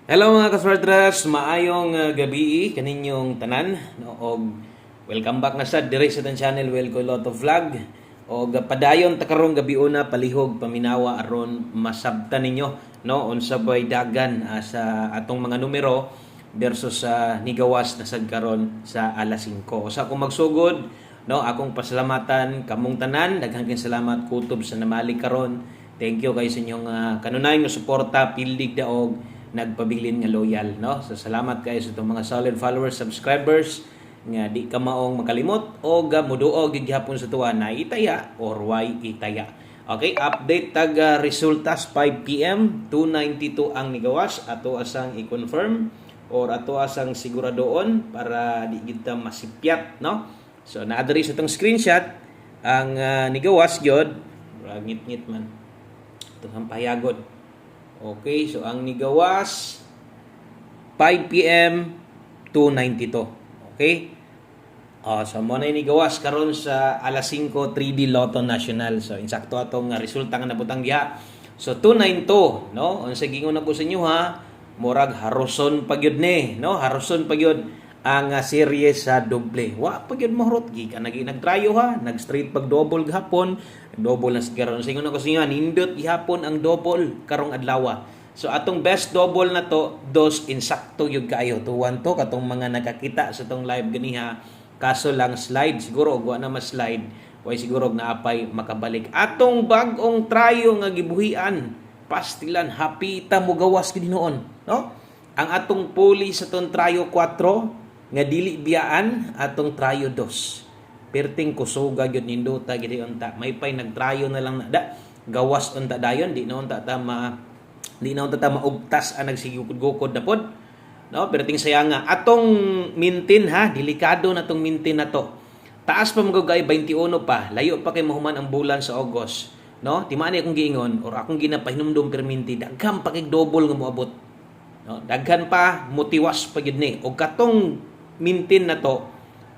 Hello mga kaswerdras, maayong gabi kaninyong tanan no og welcome back na sad diri sa tan channel Welco Lotto Vlog og padayon ta karong gabi una palihog paminawa aron masabtan ninyo no unsa bay dagan sa atong mga numero versus sa nigawas na sad karon sa alas 5. Sa akong magsugod no akong pasalamatan kamong tanan, daghang salamat kutob sa namali karon. Thank you kay sa inyong kanunay nga suporta, pildig daog nagpabilin nga loyal no. So salamat kayo sa itong mga solid followers, subscribers nga di ka maong makalimot o muduog gihapon sa tuwa na itaya or why itaya. Okay, update tag resultas 5 PM 292 ang nigawas ato asang i-confirm or ato asang siguradoon para di kita masipyat no. So naadiri sa itong screenshot ang nigawas gyud ngit-ngit man ito ang pahayagod. Okay, so ang nigawas 5 PM 292. Okay? So mo na nigawas karon sa alas 5 3D Lotto National. So insakto atong resulta nga nabutang diha. So 292, no? Unsa gingon ako sa inyo ha? Murag haruson pagyud ni, no? Haruson pagyud ang serye sa doble. Wa pagyud mahurot gikan nagtrayo ha, nag straight pag double gahapon, double na karon. Singon ako sa inyo, nindot gihapon ang double karong adlaw. So atong best double na to, dos insakto yung kayo. Tuwan to katong mga nakakita sa tong live ganiha. Kaso lang slide siguro og wa na ma-slide. Way siguro naapay makabalik. Atong bag-ong trayo nga gibuhian, pastilan hapita mo gawas kini noon, no? Ang atong puli sa tong trayo 4 nga dili biyaan atong trayo 2. Perting kusuga gyud ninduta gid unta. May pay nagtrayo na lang da gawas unta dayon di na unta ta maugtas ang nagsigugod-gukod na pod. No, perting sayanga atong mintin ha, delikado na tong mintin na to. Taas pa magugay 21 pa, layo pa kay mahuman ang bulan sa August. No, timani akong giingon or akong ginapahinumdum perminti daghan pa kay double nga moabot. No, daghan pa motiwas pa gyud ni og katong mintin na to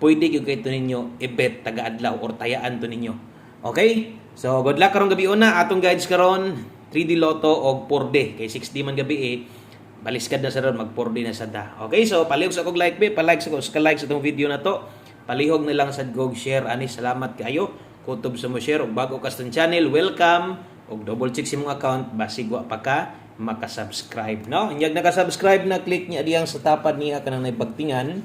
pwede gyud kay to ninyo i-bet taga-adlaw or tayaan to ninyo. Okay? So good luck karong gabi una atong guides karon 3D Lotto og 4D kay 6D man gabi baliskad na sa ron mag 4D na sada. Okay? So palihog sa kog like pa-like sa like sa tong video na to. Palihog na lang sa gog share ani salamat kayo. Kutob sa mo share og bago ka sa channel, welcome og double check si mong account basig wa pa ka maka-subscribe no. Inyag naka-subscribe na click niya diyang sa tapad niya kanang naipagtingan.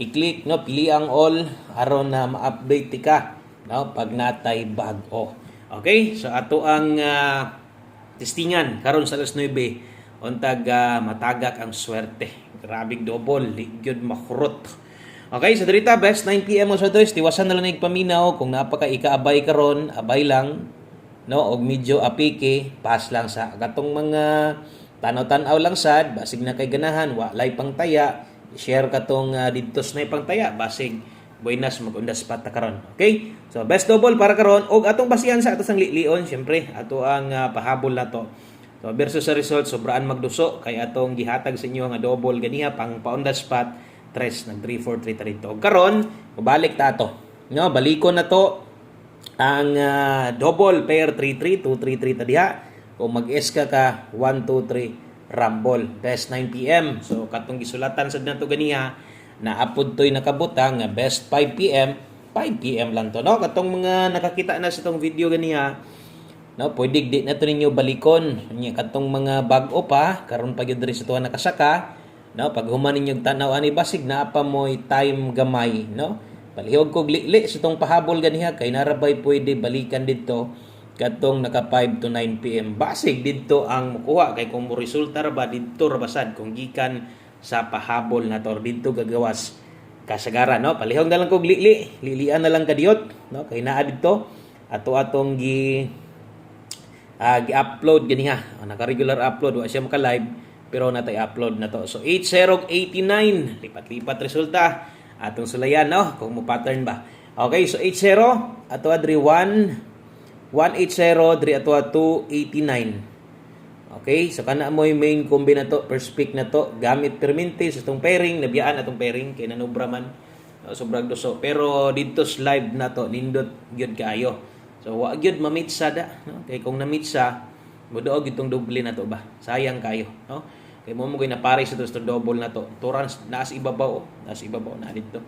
I-click no pili ang all aron na ma-update ka no pag natay bag-o. Okay? So ato ang testingan karon sa alas 9 untag matagak ang swerte. Grabig double, ligyod makurot. Okay, so dirita best 9 PM sa toys, tiwasan na lang nagpaminaw kung napaka ikaabay karon, abay lang no og medyo apike, pass lang sa katong mga tanaw-tanaw lang sad, basig na kay ganahan, walay pang taya, share katong didto na pang taya, basig buenas magundas pa ta karon. Okay? So best double para karon og atong basihan sa ato sang lion, syempre ato ang pahabol na to. So versus sa result sobraan magduso kay atong gihatag sa inyo nga double ganiha pang on the spot 3 nag 3-4-3 ta dito. Karon mabalik ta to. No, balikon na to ang double pair 3-3 2-3-3 ta diha. Kung mag-S ka 1-2-3 rumble best 9 PM. So katong gisulatan sad nato ganiha na apod toy nakabutang nga best 5 PM 5 PM lang to no. Katong mga nakakita na sa tong video ganiha no, pwede di na to ninyo balikon. Nya katong mga bag-o pa karon pa gyud diri sa tuwa nakasaka. No, pag human ninyo tanaw ani basig na pa moy time gamay, no? Palihog kog li sa tong pahabol ganiha kay narabay pwede balikan didto katong naka 5 to 9 PM. Basig didto ang mukuha kay kung mo resulta ra ba didto ra basad kung gikan sa pahabol na to didto gagawas kasagaran, no? Palihog na lang kog lilian na lang kadiyot, no? Kay naa didto atong gi-upload ganiha. Naka-regular upload wa siya maka-live pero natay upload na to. So 8089 lipat-lipat resulta atong sulayan no kung mo pattern ba. Okay, so 80 ato adri 180 diri ato 289. Okay, so kana mo yung main combi na to, first pick na to gamit perminti sa tong pairing, nabiyaan atong pairing kay nanubra man sobrang doso. Pero dito live na to nindot gyud kaayo. So wa gyud mamitsa da no kay kung namitsa Muduog itong doble na to ba? Sayang kayo, no? Kay mo koy na pare sa to double na to. Turan naas ibabaw, na dito.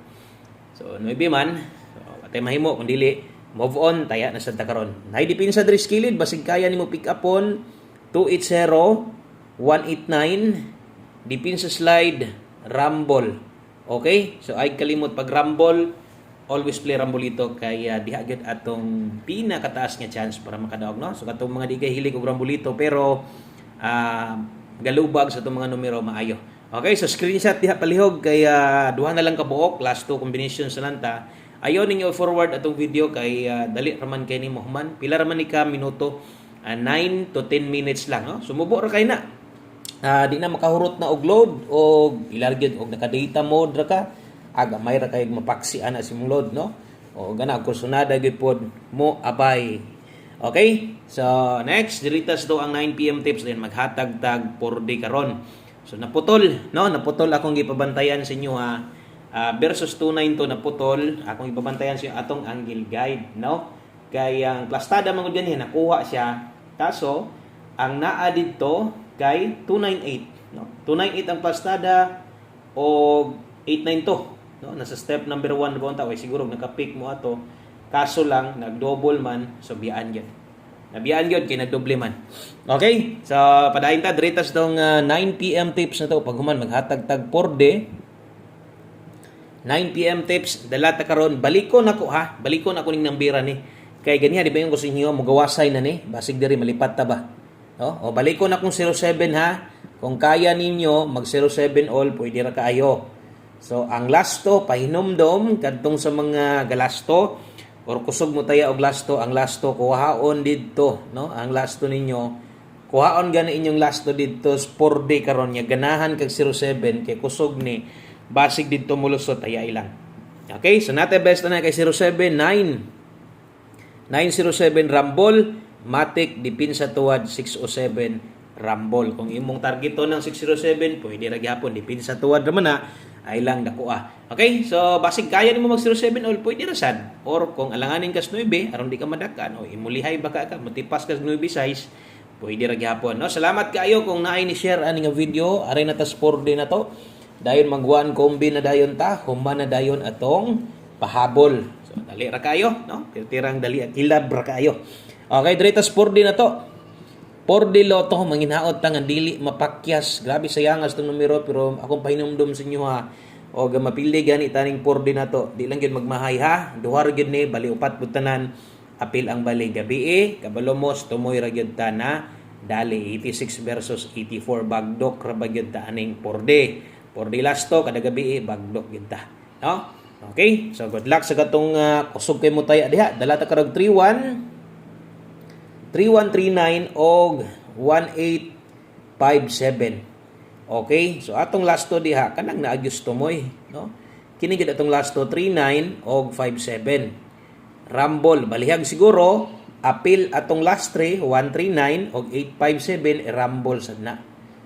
So 9 man. So atay mahimo kun dili move on taya na sad ta karon. Nay depensa diri skilled basig kaya nimo pick upon 280 189 depensa slide rumble. Okay? So ay kalimot pag rumble always play Rambolito kay diha gyud atong pinakataas nga chance para makadaog no. So katong mga di kay hilig og Rambolito pero galubag sa itong mga numero maayo. Okay, so screenshot diha palihog kay duha na lang ka buok, last two combinations na lang ta. Ayaw ninyo forward atong video kay dali raman kay ni Muhammad. Pila raman ni ka minuto? 9 to 10 minutes lang, no? Sumubo ra kay na. Di na makahurot na og load o ilargyod og naka-data mode ra ka. Aga may ra kay mapaksi ana si mong load, no? O gana kursunada gyud pod mo abay. Okay? So next, diritas to ang 9 PM tips din maghatag tag 4D karon. So naputol, no? Naputol akong gipabantayan sa inyo ha. Versus 29 to naputol, akong ibabantayan sa atong angle guide, no? Kaya ang plastada man gud ganhi nakuha siya. Kaso ang naa didto kay 298, no? 298 ang plastada o 892, no? Nasa step number 1 ba unta, siguro naka-pick mo ato. Kaso lang nag-double man, so biyaan gyud. Nabiyaan gyud kay nagdoble man. Okay? So padayon ta diritas tong 9 PM tips na to pag human maghatag tag 4D. 9 PM tips dala ta karon balikon ako ha. Balikon ako ning nambira ni. Kay ganiha di ba yung gusto niyo mugawasay na ni basig diri malipat ta ba. No? O balikon akong 07 ha. Kung kaya ninyo mag 07 all pwede ra kaayo. So ang lasto pahinomdom kadtong sa mga galasto or kusog mo taya og lasto, ang lasto kuhaon didto, no? Ang lasto ninyo kuhaon gani inyong lasto didto 4D karon nya ganahan kag 07 kay kusog ni basig didto mulusot taya ilang. Okay, so nate best na kay 07 907 Rumble Matic dipinsa tuwad 607 Rumble. Kung imong targeto ng 607 pwede ra gyapon dipinsa tuwad ra man na ay lang dako Okay, so basig kaya nimo mag 07 all pwede ra sad. Or kung alanganin kas 9 aron di ka madakan o imulihay baka ka matipas kas 9 size pwede ra gyapon, no? Salamat kaayo kung naay ni share ani nga video aray na ta 4D na to. Dayon mag-1 combi na dayon ta, human na dayon atong pahabol. So dali ra kayo, no? Tirang dali at hilab ra kayo. Okay, diri ta 4D na to. 4D Lotto, manginhaot ta nga dili mapakyas. Grabe sayangas tong numero pero akong pahinumdum sa inyo ha. O mapili gani taning 4D na to. Di lang gyud magmahay ha. Duhar gyud ni bali upat putanan. Apil ang bali gabi kabalomos tumoy ra gyud ta na dali 86 versus 84 bagdok ra ba gyud ta aning 4D. 4D lasto kada gabi bagdok gyud ta. No? Okay? So good luck sa katong kusog kay mo taya diha. Dala ta karog 3139 og 1857. Okay? So atong lasto diha kanang naagyos tumoy, no? Kini gid atong lasto 39 og 57. Rumble balihag siguro apil atong last 3 139 og 857 rumble sad na.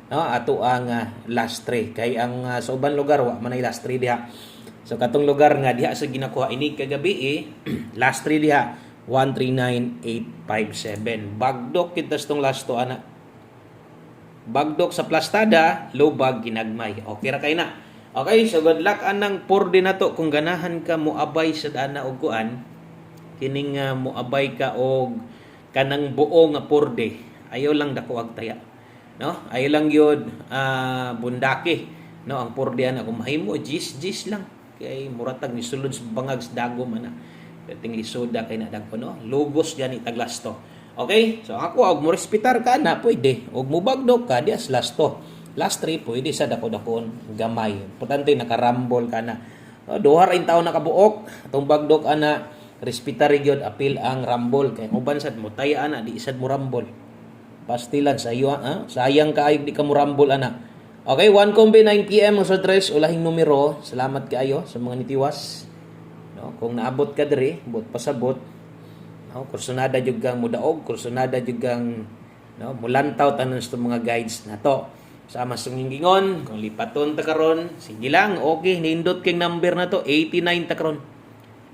No, ato ang last 3 kay ang sa ubang lugar wa man ay last 3 diha. So katong lugar nga diha sa ginakuha ini kagabi last 3 diha 139857. Bagdok kita tong last to ana. Bagdok sa plastada, lubag ginagmay. Okay ra kay na. Okay, so good luck anang 4D na to kung ganahan ka moabay sa ana og kuan. Kining moabay ka og kanang buo nga 4D. Ayaw lang dako ag taya. No? Ayaw lang yun bundaki. No, ang 4D ana kung mahimo jis lang kay muratag ni sulod sa bangag sa dagom ana. Ting lisoda kay na dagko no. Logos gani taglasto. Okay? So ako og mo respetar ka na pwede. Og mo bagdok ka dias lasto. Last 3 pwede sa dako-dakon gamay. Importante nakarambol ka na. Duha ra in taon nakabuok. Atong bagdok ana respetar gyud apil ang rambol kay uban sad mo taya ana di isad mo rambol. Pastilan sa iyo sayang kaayo di ka mo rambol ana. Okay, 1 combi 9 PM sa address ulahing numero. Salamat kaayo sa mga nitiwas. No, kung naabot ka diri, bot pasabot. No, kursunada jud kang mudaog, kursunada jud kang no, mulantaw tanan sa mga guides nato. Sama sa gingon, kung lipaton ta karon, sige lang, okay, nindot king number na to, 89 ta karon.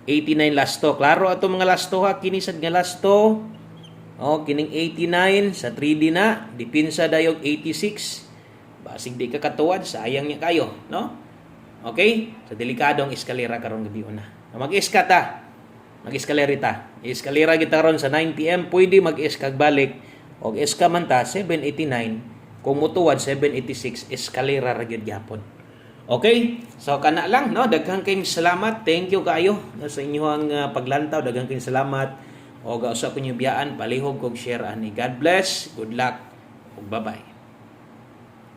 89 lasto. Klaro ato mga lasto ha, kini sad nga lasto. Oh, kining 89 sa 3D na, dipinsa dayog 86. Basig di ka katuwad, sayang niya kayo, no? Okay? Sa delikadong eskalera karon gabi una. Mag-iska ta. Mag-eskalera ta. Eskalera kita ron sa 9 PM, pwede mag-iskag balik. Og iska man ta 789, kung mutuwad 786, eskalera ra gyud gyapon. Okay? So kana lang, no? Daghang kayong salamat. Thank you kayo sa inyong paglantaw. Daghang kayong salamat. O gausa ko niyo biyaan, palihog kog share ani. God bless. Good luck. Bye-bye.